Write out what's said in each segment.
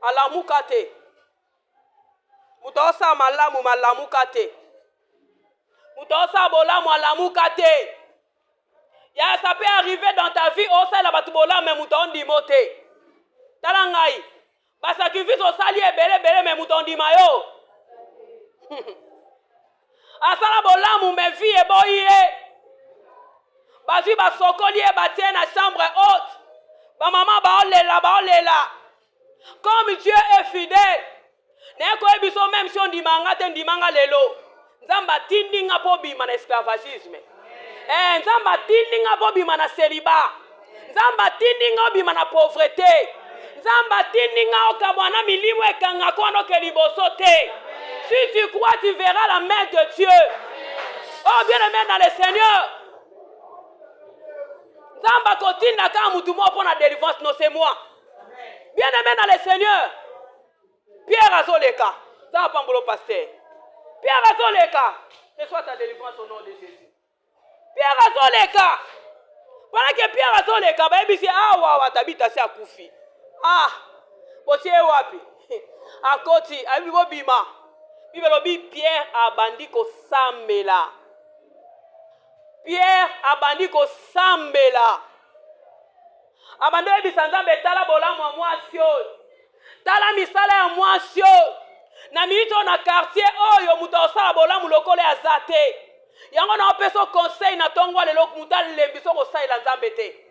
alamuka te. Mutu osala malamu malamuka te. Mutu osala bolamu alamuka te. Ça peut arriver dans ta vie, osala batu bolamu mais mutu ondimo te. Tala ngai. Basacrifice osali ebele mais mutu ondima yo. Asala bolamu mais vie eboyi ye. Bazwi basokoli ye batie na chambre haute. Ba maman baolela. Comme Dieu est fidèle. Ne ko ebiso même si on dimanga te ndimanga lelo. Nzamba tindinga po bima na esclavagisme. Nzamba tindinga po bima na célibat. Nzamba tindinga bima na pauvreté. Nzamba tindinga okamwana milimu ekanga kono ke liboso te. Si tu crois, tu verras la main de Dieu. Oh, bien-aimé dans le Seigneur. Nzamba kotinda ka mutu mo pour la délivrance, non c'est moi. Bien-aimé dans le Seigneur. Pierre Azoleka. Ça va pas mon pasteur. Pierre Azoleka. Reçois ta délivrance au nom de Jésus. Pierre Azoleka. Pendant que Pierre Azoleka, bah ebisi awa tabita si akufi. Ah, botie wapi. Akoti, abibo bima. Bibelobi Pierre abandi ko sambela. Pierre abandi ko sambela. Abando ebisa nzambe tala bolamu mwasio. Tala misala ya mwasio. Na mito na quartier oyo muto osala bolamu lokole azate. Yango na opeso conseil na tongwa lelo mutal lembiso ko saila nzambe te.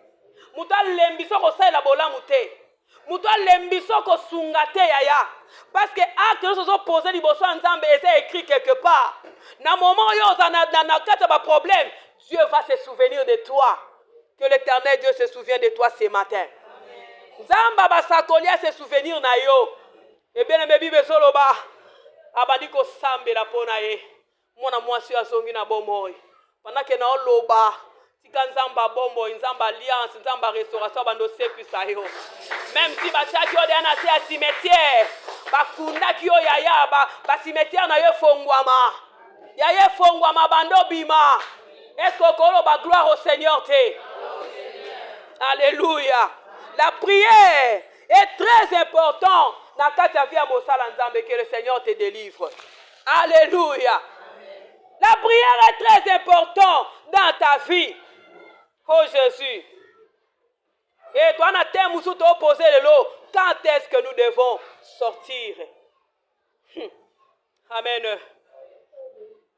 Mutal lembiso ko saila bolamu te. Mutal lembiso ko sungate yaya. Parce que acte nous sont posés liboso nzambe et c'est écrit quelque part. Na moment yo na kata ba problème, Dieu va se souvenir de toi. Que l'Éternel Dieu se souvienne de toi ce matin. Nzamba basakolia se souvenir na yo. Et bien aimé bibe soloba. Abandi ko sambela pona ye. Mwana mwasi azongi na bomoi. Pendant que na oloba, tika nzamba bomoi, nzamba alliance, nzamba restauration bando sécurité yo. Même si bachaki yo na se cimetière, bakunda ki yo yaya ba cimetière na yo fongwama. Yaya fongwama bando bima. Est-ce qu'on ba gloire au Seigneur te? Alléluia. La prière est très importante dans ta vie à Mosala Nzambe, que le Seigneur te délivre. Alléluia. La prière est très importante dans ta vie. Oh Jésus. Et toi, on a terme où tu t'es opposé de l'eau. Quand est-ce que nous devons sortir? Amen.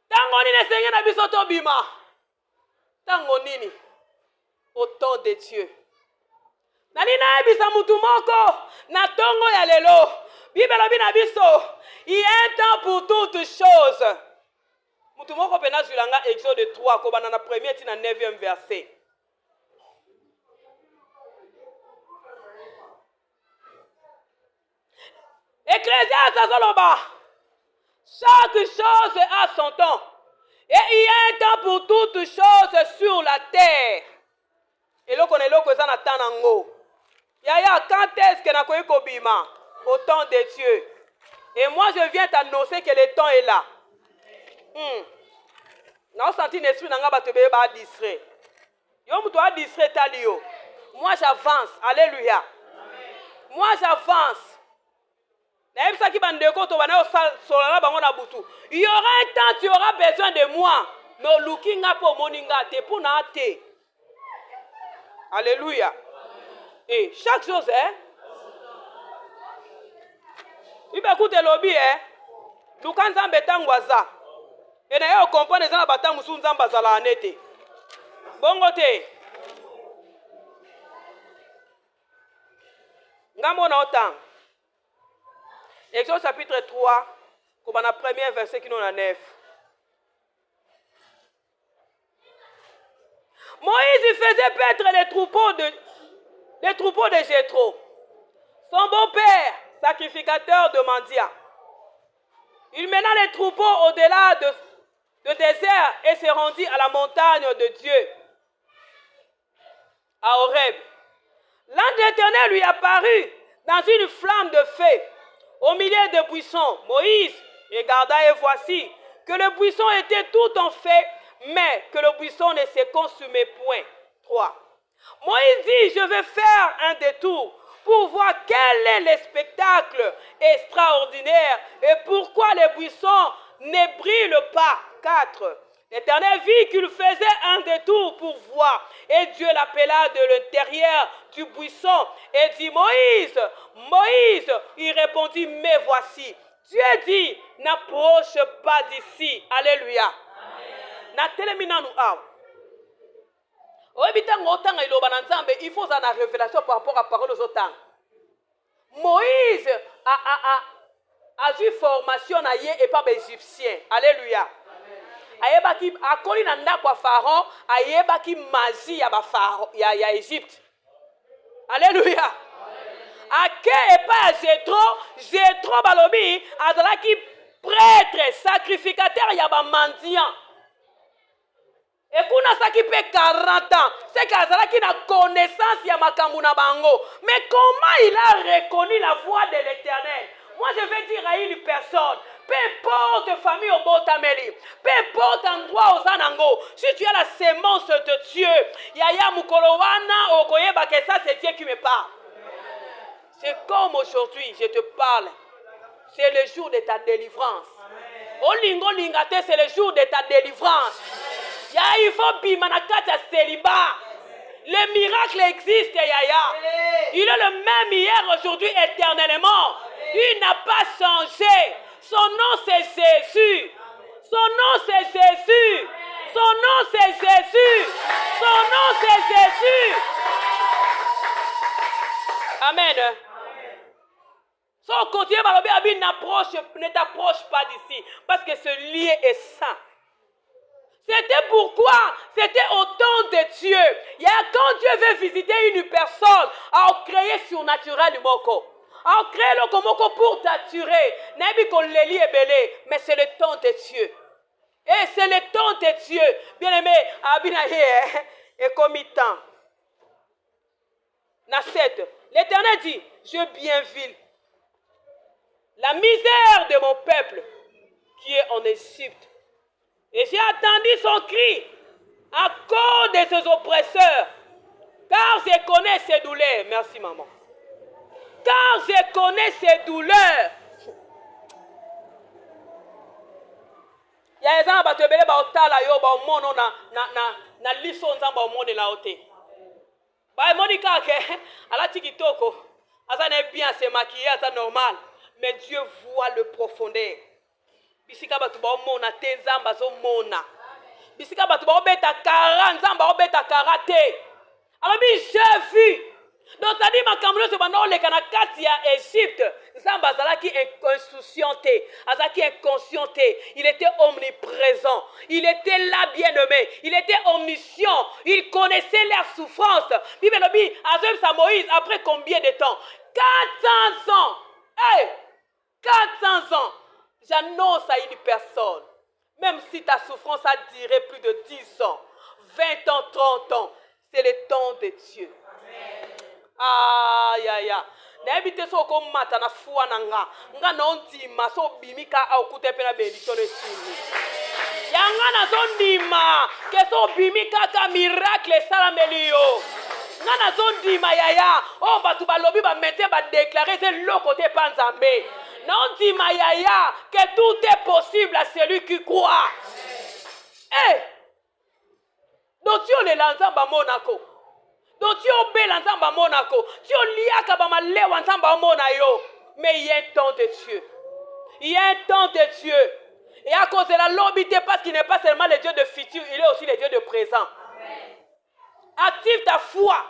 Tango nini Seigneur na biso to bima. Tango nini. Au temps de Dieu. Nani na ebisa mutu moko na tongo ya lelo. Bible bina biso. Il y a un temps pour toutes choses. Mutu moko pena zulanga Exode 3 ko bana na premier tina 9e verset. Ecclésiaste azoloba. Chaque chose a son temps. Et il y a un temps pour toutes choses sur la terre. Et là, on est là, on a tanango. Yaya, quand est-ce que na ko bima? Au temps de Dieu. Et moi, je viens t'annoncer que le temps est là. N'a senti l'esprit n'a pas te ba distrait. Yo muto a distrait talio. Moi, j'avance. Alléluia. Moi, j'avance. Il y aura un temps, tu auras besoin de moi. Mais looking up au moninga, te pour n'ate. Alléluia. Et chaque chose, hein. Il va écouter lobby, hein. Lukan Zambé tangwaza. Et d'ailleurs, on comprend les gens à battre Moussou Zambazala en été. Bon côté. Ngamona autant. Exode chapitre 3, comme la première verset qui nous en 9. Moïse faisait paître les troupeaux de Jéthro, son beau-père, sacrificateur de Mandia. Il mena les troupeaux au-delà du désert et se rendit à la montagne de Dieu, à Horeb. L'ange de l'Éternel lui apparut dans une flamme de feu au milieu des buissons. Moïse regarda et voici que le buisson était tout en feu, mais que le buisson ne se consumait point. 3. Moïse dit, je vais faire un détour pour voir quel est le spectacle extraordinaire et pourquoi les buissons ne brûlent pas. 4. L'Éternel vit qu'il faisait un détour pour voir. Et Dieu l'appela de l'intérieur du buisson et dit, Moïse, Moïse. Il répondit, me voici. Dieu dit, n'approche pas d'ici. Alléluia. Il faut une révélation par rapport à la parole aux autres. Moïse a eu formation et pas égyptien. Alléluia. Ayebaki akoli na ndako Pharaon, ayebaki magie ya Égypte. Alléluia. Ake et pas Jétro balobi azalaki prêtre sacrificateur ya ba mendiant. Et kuna saki pe 40 ans, c'est qu'azalaki na connaissance ya makambu na bango. Mais comment il a reconnu la voix de l'Éternel? Moi je vais dire à une personne, peu importe famille au Botameli, peu importe endroit aux Anango, si tu as la sémence de Dieu, Yaya Mukolowana, Okoyeba, que ça c'est Dieu qui me parle. C'est comme aujourd'hui, je te parle. C'est le jour de ta délivrance. Olingo Lingate, c'est le jour de ta délivrance. Yaya, il faut bimanakata célibat. Le miracle existe, Yaya. Il est le même hier, aujourd'hui, éternellement. Il n'a pas changé. Son nom c'est Jésus. Son nom c'est Jésus. Son nom c'est Jésus. Son nom c'est Jésus. Amen. Son continue ne t'approche pas d'ici. Parce que ce lieu est saint. C'était pourquoi, c'était au temps de Dieu. Quand Dieu veut visiter une personne, à créer surnaturel du moko. À créer le komoko pour t'attirer. Mais c'est le temps de Dieu. Et c'est le temps de Dieu. Bien aimé, Abinaïe et comitant. Na 7. L'Éternel dit, je bien vil la misère de mon peuple qui est en Égypte. Et j'ai attendu son cri à cause de ses oppresseurs. Car je connais ses douleurs. Merci maman. Car je connais ses douleurs. Il y a des gens qui ont été otala yo ba mono na liso nzamba omone la ote. Ba monika ke ala tikitoko. Asa ne bien se maquiller, ça normal, mais Dieu voit le profondeur. Bisika batu ba omona te nzamba zo mona. Bisika batu ba obeta kara nzamba obeta karate. Alors j'ai vu. Donc ça dit ma camino se bando le kanakati ya Égypte. Nzamba zalaki insoucianté, azaki inconscienté. Il était omniprésent. Il était là bien-aimé. Il était omniscient. Il connaissait leur souffrance. Bible dit Azem sa Moïse après combien de temps? 400 ans. Hey! 400 ans. J'annonce à une personne, même si ta souffrance a duré plus de 10 ans, 20 ans, 30 ans, c'est le temps de Dieu. Aïe, aïe, aïe. N'habitez so comme mata na fua nanga. Nga non dima so bimika au kute pena bénédiction de sini. Yanga na zon dima que so bimika ka miracle salamelio. Nga na zon dima yaya. Oh batu balobi ba mette ba déclarer c'est le côté panzambe. Non dima yaya que tout est possible à celui qui croit. Eh. Donc tu le lanzamba Monaco. Donc tu obéis l'ensemble Monaco. Tu liaka bamale ensemble Monayo. Mais il y a un temps de Dieu. Il y a un temps de Dieu. Et à cause de la lobité, parce qu'il n'est pas seulement le Dieu de futur, il est aussi le Dieu de présent. Amen. Active ta foi.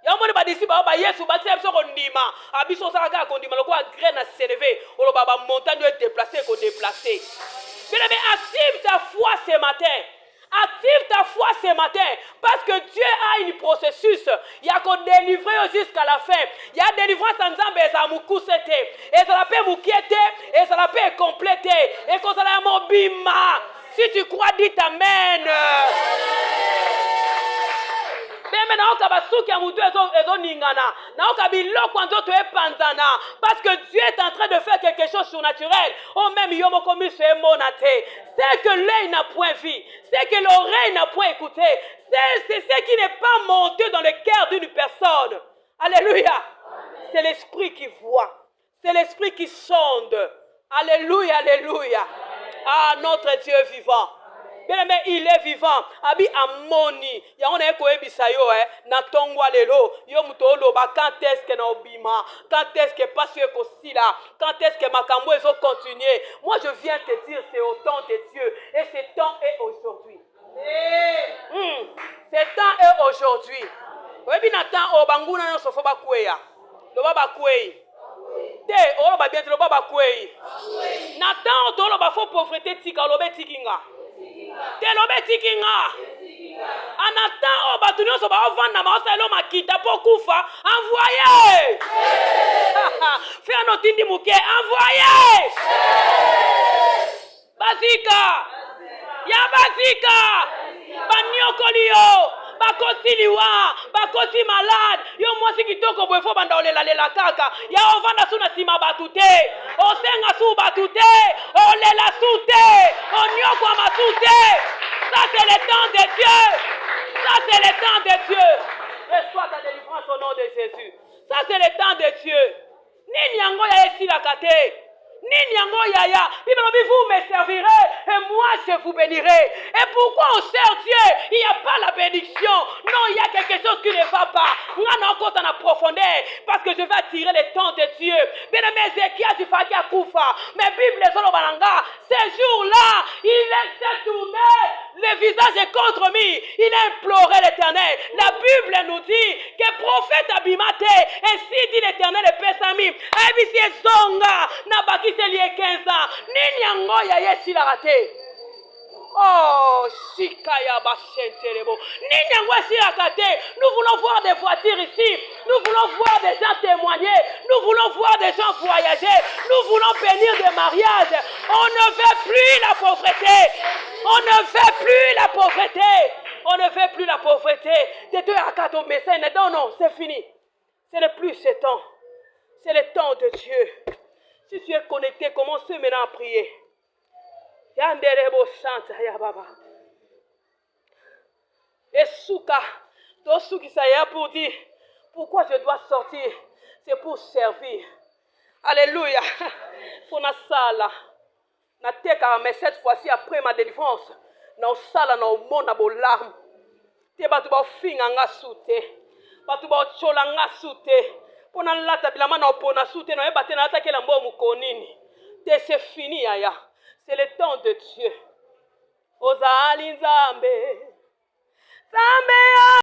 Il y a un monde qui dit que Yesu va se rendre. Abisso Saraka kondima le quoi graine à s'élever. Ou le baba montagne doit déplacer qu'on déplacer. Mais active ta foi ce matin. Active ta foi ce matin, parce que Dieu a un processus. Il y a qu'on délivrer jusqu'à la fin. Il y a délivrance en Zambé, ça m'a coussé, et ça l'a fait m'ouquiéter, et ça l'a fait compléter, et qu'on s'en a mobima. Si tu crois, dis amen. Parce que Dieu est en train de faire quelque chose de surnaturel. Oh même c'est que l'œil n'a point vu, c'est que l'oreille n'a point écouté, c'est ce qui n'est pas monté dans le cœur d'une personne. Alléluia. c'est l'esprit qui voit. C'est l'esprit qui sonde. Alléluia, alléluia. Ah, notre Dieu vivant. Bien aimé, il est vivant. Abi amoni. Ya on est koe bisayo na tongwa lelo. Yo mutolo ba quand est-ce que na obima? Quand est-ce que parce que kosila? Quand est-ce que makambo ezo continuer? Moi je viens te dire c'est au temps de Dieu et ce temps est aujourd'hui. Ce temps est aujourd'hui. Webi na temps o banguna no sofo ba kweya. Lo ba kweyi. Te olo ba bien lo ba kweyi. Na temps o lo ba fo pauvreté tika lo be tikinga. Te lo be tikinga. Anatan o batu nyonso ba ovanda ma osalo makita po kufa envoyer. Fais no tindi muke envoyer. Basika. Ya basika. Banyokolio. Bakoti liwa, bakoti malade. Yo mwasi kitoko bwefo banda olela lela kaka. Ya ovanda suna sima batute. Osenga su batute. Olela sute. Onyokwa masute. Ça c'est le temps de Dieu. Ça c'est le temps de Dieu. Reçois ta délivrance au nom de Jésus. Ça c'est le temps de Dieu. Nini yango ya esi la kate. Nini yango yaya. Vous me servirez et moi je vous bénirai. Et pourquoi on sert Dieu? Il n'y a pas la bénédiction. Non, il y a quelque chose qui ne va pas. On a encore dans la profondeur. Parce que je vais attirer le temps de Dieu. Bien aimé, Ézéchias, tu fais à Koufa. Mais Bible, ces jours-là, il s'est tourné. Le visage est contre lui. Il a imploré l'Éternel. La Bible nous dit que prophète Abimate, ainsi dit l'Éternel et Pesami. Abisi Zonga, Nabaki c'est lié 15 ans. Nini angoya yesi la raté. Oh, Shikaya Bashenterebo. Nini angoya si la raté. Nous voulons voir des voitures ici. Nous voulons voir des gens témoigner. Nous voulons voir des gens voyager. Nous voulons bénir des mariages. On ne veut plus la pauvreté. On ne veut plus la pauvreté. On ne veut plus la pauvreté. Non, non, c'est fini. Ce n'est plus ce temps. C'est le temps de Dieu. Si tu es connecté, commence maintenant à prier. Yanderebo chante ya baba. Et souka, to souki ça y a pour dire pourquoi je dois sortir, c'est pour servir. Alléluia. Fona sala. Na teka mais cette fois-ci après ma délivrance, na sala na omona bo larme. Te batu ba finga nga sute. Batu ba chola nga sute. Pona lata bilama na opona sute na ebate na atakela mbo mukonini. Te c'est fini yaya. C'est le temps de Dieu. Ozali nzambe. Nzambe